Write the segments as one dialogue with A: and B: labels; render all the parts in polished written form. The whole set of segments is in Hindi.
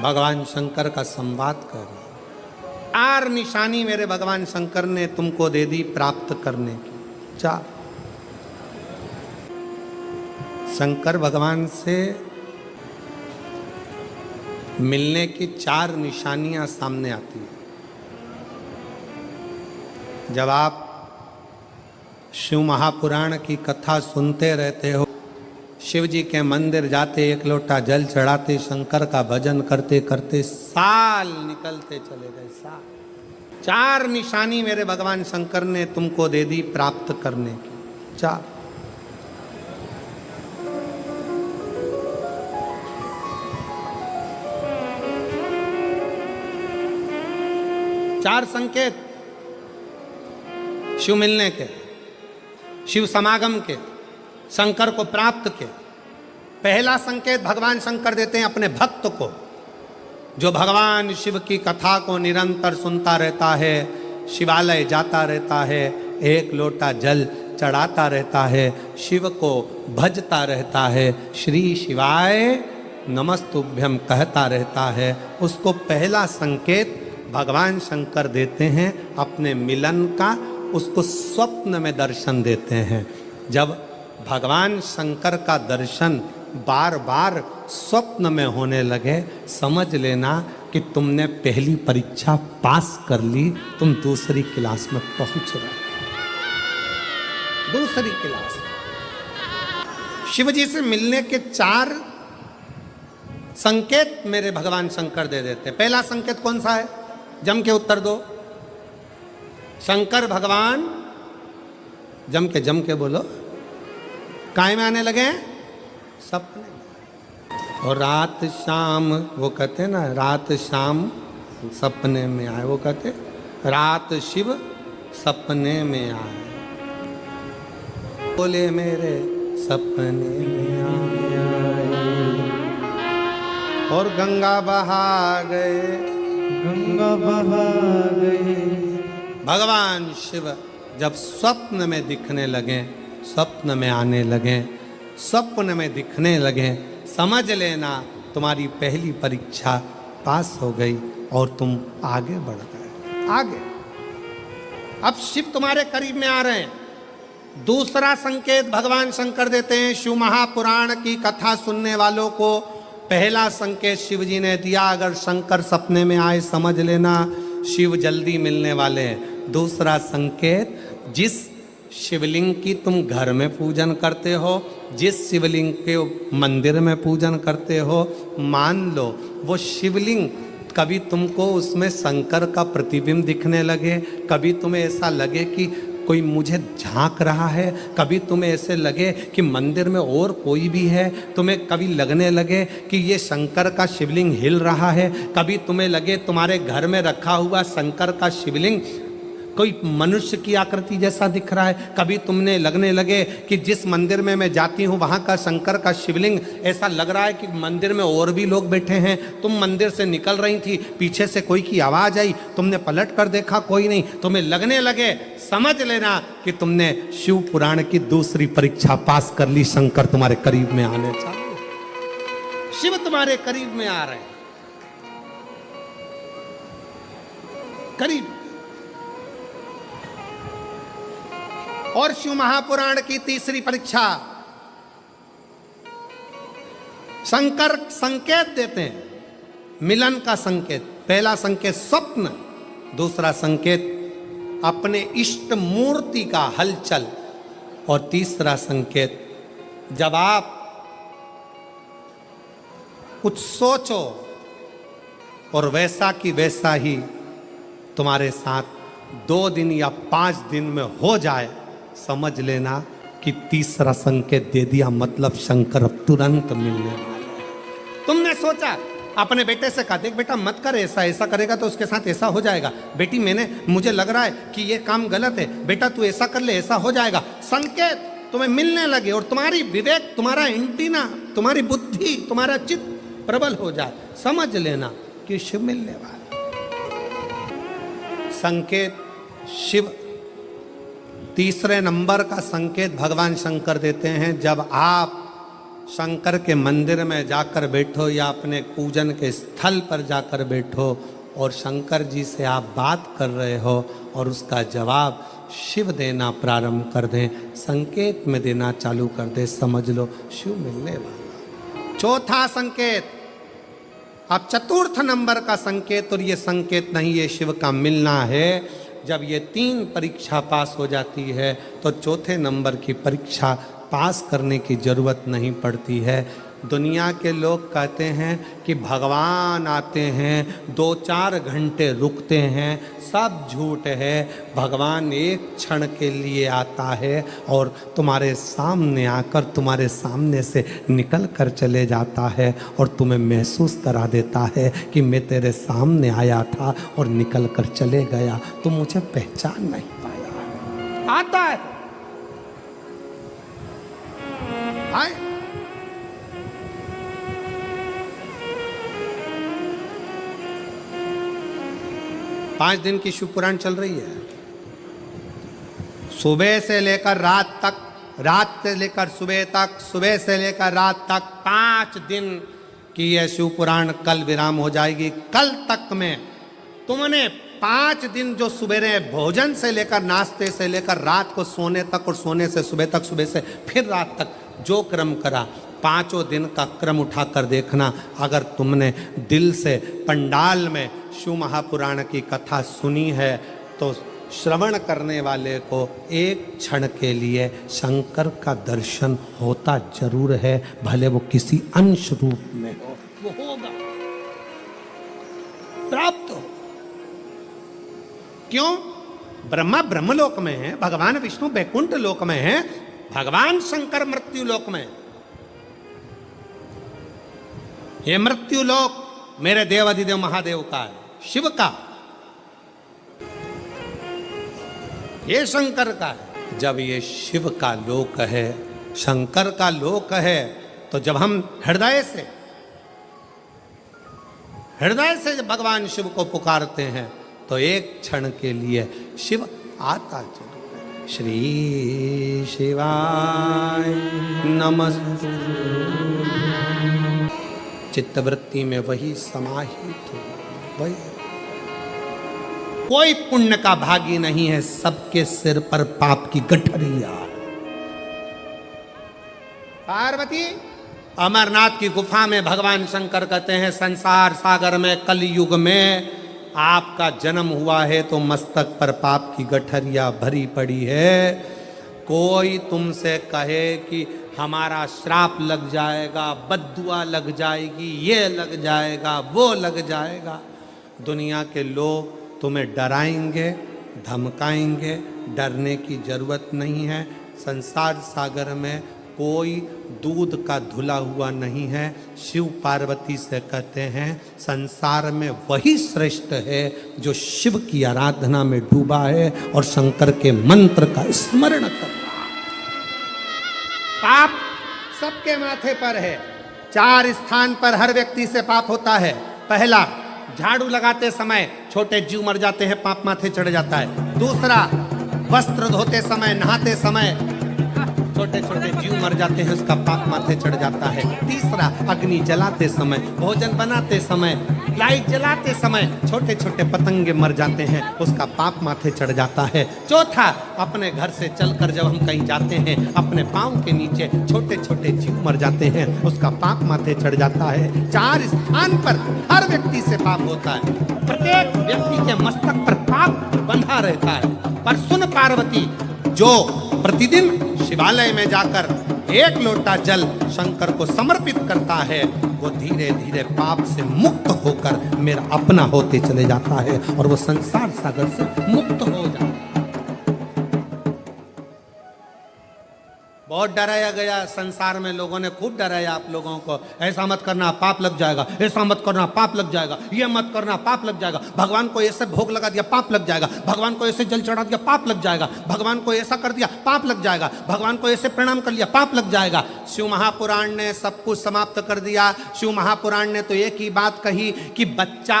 A: भगवान शंकर का संवाद कर रहे हैं। 4 निशानी मेरे भगवान शंकर ने तुमको दे दी प्राप्त करने की। 4 शंकर भगवान से मिलने की 4 निशानियां सामने आती है। जब आप शिव महापुराण की कथा सुनते रहते हो, शिव जी के मंदिर जाते, 1 लोटा जल चढ़ाते, शंकर का भजन करते करते साल निकलते चले गए। साल। 4 निशानी मेरे भगवान शंकर ने तुमको दे दी प्राप्त करने की। 4 4 संकेत शिव मिलने के, शिव समागम के, शंकर को प्राप्त के। पहला संकेत भगवान शंकर देते हैं अपने भक्त को, जो भगवान शिव की कथा को निरंतर सुनता रहता है, शिवालय जाता रहता है, 1 लोटा जल चढ़ाता रहता है, शिव को भजता रहता है, श्री शिवाय नमस्तुभ्यम कहता रहता है। उसको पहला संकेत भगवान शंकर देते हैं अपने मिलन का, उसको स्वप्न में दर्शन देते हैं। जब भगवान शंकर का दर्शन बार बार स्वप्न में होने लगे, समझ लेना कि तुमने पहली परीक्षा पास कर ली, तुम दूसरी क्लास में पहुंच रहे। दूसरी क्लास। शिव जी से मिलने के 4 संकेत मेरे भगवान शंकर दे देते। पहला संकेत कौन सा है? जम के उत्तर दो। शंकर भगवान जम के बोलो। काय में आने लगे? सपने। और रात शाम, वो कहते ना, रात शाम सपने में आए। वो कहते रात शिव सपने में आए, बोले मेरे सपने में आए। और गंगा बहा गए, गंगा बहा गए। भगवान शिव जब स्वप्न में दिखने लगे, स्वप्न में आने लगे, स्वप्न में दिखने लगे, समझ लेना तुम्हारी पहली परीक्षा पास हो गई और तुम आगे बढ़ गए। आगे। अब शिव तुम्हारे करीब में आ रहे हैं। दूसरा संकेत भगवान शंकर देते हैं शिव महापुराण की कथा सुनने वालों को। पहला संकेत शिव जी ने दिया, अगर शंकर सपने में आए समझ लेना शिव जल्दी मिलने वाले हैं। दूसरा संकेत, जिस शिवलिंग की तुम घर में पूजन करते हो, जिस शिवलिंग के मंदिर में पूजन करते हो, मान लो वो शिवलिंग कभी तुमको उसमें शंकर का प्रतिबिंब दिखने लगे, कभी तुम्हें ऐसा लगे कि कोई मुझे झांक रहा है, कभी तुम्हें ऐसे लगे कि मंदिर में और कोई भी है, तुम्हें कभी लगने लगे कि ये शंकर का शिवलिंग हिल रहा है, कभी तुम्हें लगे तुम्हारे घर में रखा हुआ शंकर का शिवलिंग कोई मनुष्य की आकृति जैसा दिख रहा है, कभी तुमने लगने लगे कि जिस मंदिर में मैं जाती हूँ वहाँ का शंकर का शिवलिंग ऐसा लग रहा है कि मंदिर में और भी लोग बैठे हैं। तुम मंदिर से निकल रही थी, पीछे से कोई की आवाज़ आई, तुमने पलट कर देखा कोई नहीं, तुम्हें लगने लगे, समझ लेना कि तुमने शिव पुराण की दूसरी परीक्षा पास कर ली। शंकर तुम्हारे करीब में आने चालू, शिव तुम्हारे करीब में आ रहे हैं, करीब। और शिव महापुराण की तीसरी परीक्षा, शंकर संकेत देते हैं मिलन का संकेत। पहला संकेत स्वप्न, दूसरा संकेत अपने इष्ट मूर्ति का हलचल, और तीसरा संकेत जब आप कुछ सोचो और वैसा की वैसा ही तुम्हारे साथ 2 दिन या 5 दिन में हो जाए, समझ लेना कि तीसरा संकेत दे दिया, मतलब शंकर अब तुरंत मिलने वाले हैं। तुमने सोचा, अपने बेटे से कहा, देख बेटा मत कर ऐसा, ऐसा करेगा तो उसके साथ ऐसा हो जाएगा। बेटी मुझे लग रहा है कि ये काम गलत है, बेटा तू ऐसा कर ले, ऐसा हो जाएगा। संकेत तुम्हें मिलने लगे और तुम्हारी विवेक, तुम्हारा एंटीना, तुम्हारी बुद्धि, तुम्हारा चित्त प्रबल हो जाए, समझ लेना कि शिव मिलने वाला। संकेत शिव। तीसरे नंबर का संकेत भगवान शंकर देते हैं, जब आप शंकर के मंदिर में जाकर बैठो या अपने पूजन के स्थल पर जाकर बैठो और शंकर जी से आप बात कर रहे हो और उसका जवाब शिव देना प्रारंभ कर दें, संकेत में देना चालू कर दे, समझ लो शिव मिलने वाला। चौथा संकेत, अब चतुर्थ नंबर का संकेत, और ये संकेत नहीं, ये शिव का मिलना है। जब ये 3 परीक्षा पास हो जाती है तो चौथे नंबर की परीक्षा पास करने की जरूरत नहीं पड़ती है। दुनिया के लोग कहते हैं कि भगवान आते हैं 2-4 घंटे रुकते हैं, सब झूठ है। भगवान एक क्षण के लिए आता है और तुम्हारे सामने आकर तुम्हारे सामने से निकल कर चले जाता है और तुम्हें महसूस करा देता है कि मैं तेरे सामने आया था और निकल कर चले गया, तुम मुझे पहचान नहीं पाया। आता है आए। पांच दिन की शिव पुराण चल रही है, सुबह से लेकर रात तक, रात से लेकर सुबह तक, सुबह से लेकर रात तक 5 दिन की यह शिव पुराण कल विराम हो जाएगी। कल तक में तुमने 5 दिन जो सुबह भोजन से लेकर नाश्ते से लेकर रात को सोने तक और सोने से सुबह तक, सुबह से फिर रात तक जो क्रम करा, 5 दिन का क्रम उठाकर देखना। अगर तुमने दिल से पंडाल में शिव महापुराण की कथा सुनी है तो श्रवण करने वाले को एक क्षण के लिए शंकर का दर्शन होता जरूर है, भले वो किसी अंश रूप में हो, वो होगा, प्राप्त हो। क्यों? ब्रह्मा ब्रह्मलोक में है, भगवान विष्णु बैकुंठ लोक में है, भगवान शंकर मृत्यु लोक में। ये मृत्यु लोक मेरे देव अधिदेव महादेव का है, शिव का, ये शंकर का है। जब ये शिव का लोक है, शंकर का लोक है, तो जब हम हृदय से जब भगवान शिव को पुकारते हैं तो एक क्षण के लिए शिव आता जरूर है। श्री शिवाय नमस्तु, चित्तवृत्ति में वही समाहित हो। वही कोई पुण्य का भागी नहीं है, सबके सिर पर पाप की गठरिया। पार्वती अमरनाथ की गुफा में भगवान शंकर कहते हैं, संसार सागर में कलयुग में आपका जन्म हुआ है तो मस्तक पर पाप की गठरिया भरी पड़ी है। कोई तुमसे कहे कि हमारा श्राप लग जाएगा, बद्दुआ लग जाएगी, ये लग जाएगा, वो लग जाएगा, दुनिया के लोग तुम्हें डराएंगे, धमकाएंगे, डरने की जरूरत नहीं है। संसार सागर में कोई दूध का धुला हुआ नहीं है। शिव पार्वती से कहते हैं संसार में वही श्रेष्ठ है जो शिव की आराधना में डूबा है और शंकर के मंत्र का स्मरण कर रहा है। पाप सबके माथे पर है। 4 स्थान पर हर व्यक्ति से पाप होता है। पहला, झाड़ू लगाते समय छोटे जीव मर जाते हैं, पाप माथे चढ़ जाता है। दूसरा, वस्त्र धोते समय, नहाते समय छोटे छोटे जीव मर जाते हैं, उसका पाप माथे चढ़ जाता है। तीसरा, अग्नि जलाते समय, भोजन बनाते समय, लाइट जलाते समय छोटे छोटे पतंगे मर जाते हैं, उसका पाप माथे चढ़ जाता है। चौथा, अपने घर से चलकर जब हम कहीं जाते हैं, अपने पाँव के नीचे छोटे छोटे जीव मर जाते हैं, उसका पाप माथे चढ़ जाता है। 4 स्थान पर हर व्यक्ति से पाप होता है। प्रत्येक व्यक्ति के मस्तक पर पाप बंधा रहता है। पर सुन पार्वती, जो प्रतिदिन शिवालय में जाकर 1 लोटा जल शंकर को समर्पित करता है, वो धीरे धीरे पाप से मुक्त होकर मेरा अपना होते चले जाता है और वो संसार सागर से मुक्त हो जाता है। बहुत डराया गया संसार में, लोगों ने खूब डराया आप लोगों को, ऐसा मत करना पाप लग जाएगा, ऐसा मत करना पाप लग जाएगा, ये मत करना पाप लग जाएगा, भगवान को ऐसे भोग लगा दिया पाप लग जाएगा, भगवान को ऐसे जल चढ़ा दिया पाप लग जाएगा, भगवान को ऐसा कर दिया पाप लग जाएगा, भगवान को ऐसे प्रणाम कर लिया पाप लग जाएगा। शिव महापुराण ने सब कुछ समाप्त कर दिया। शिव महापुराण ने तो एक ही बात कही कि बच्चा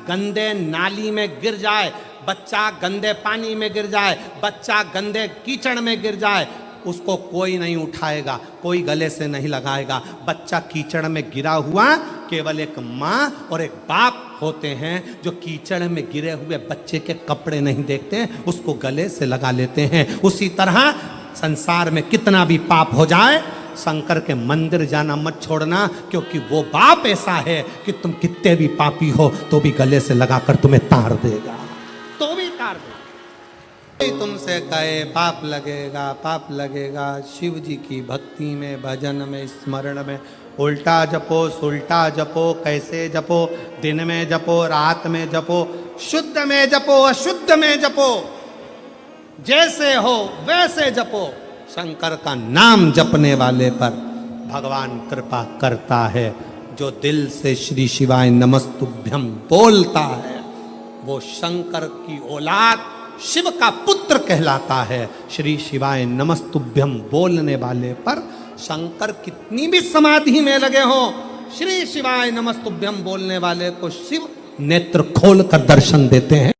A: गंदे नाली में गिर जाए, बच्चा गंदे पानी में गिर जाए, बच्चा गंदे कीचड़ में गिर जाए, उसको कोई नहीं उठाएगा, कोई गले से नहीं लगाएगा। बच्चा कीचड़ में गिरा हुआ, केवल एक माँ और एक बाप होते हैं जो कीचड़ में गिरे हुए बच्चे के कपड़े नहीं देखते हैं, उसको गले से लगा लेते हैं। उसी तरह संसार में कितना भी पाप हो जाए, शंकर के मंदिर जाना मत छोड़ना, क्योंकि वो बाप ऐसा है कि तुम कितने भी पापी हो तो भी गले से लगाकर तुम्हें तार देगा, तो भी तार देगा। तुमसे कहे पाप लगेगा, पाप लगेगा, शिव जी की भक्ति में, भजन में, स्मरण में उल्टा जपो, सुल्टा जपो, कैसे जपो, दिन में जपो, रात में जपो, शुद्ध में जपो, अशुद्ध में जपो, जैसे हो वैसे जपो। शंकर का नाम जपने वाले पर भगवान कृपा करता है। जो दिल से श्री शिवाय नमस्तुभ्यम बोलता है वो शंकर की औलाद, शिव का पुत्र कहलाता है। श्री शिवाय नमस्तुभ्यम बोलने वाले पर शंकर कितनी भी समाधि में लगे हो, श्री शिवाय नमस्तुभ्यम बोलने वाले को शिव नेत्र खोल कर दर्शन देते हैं।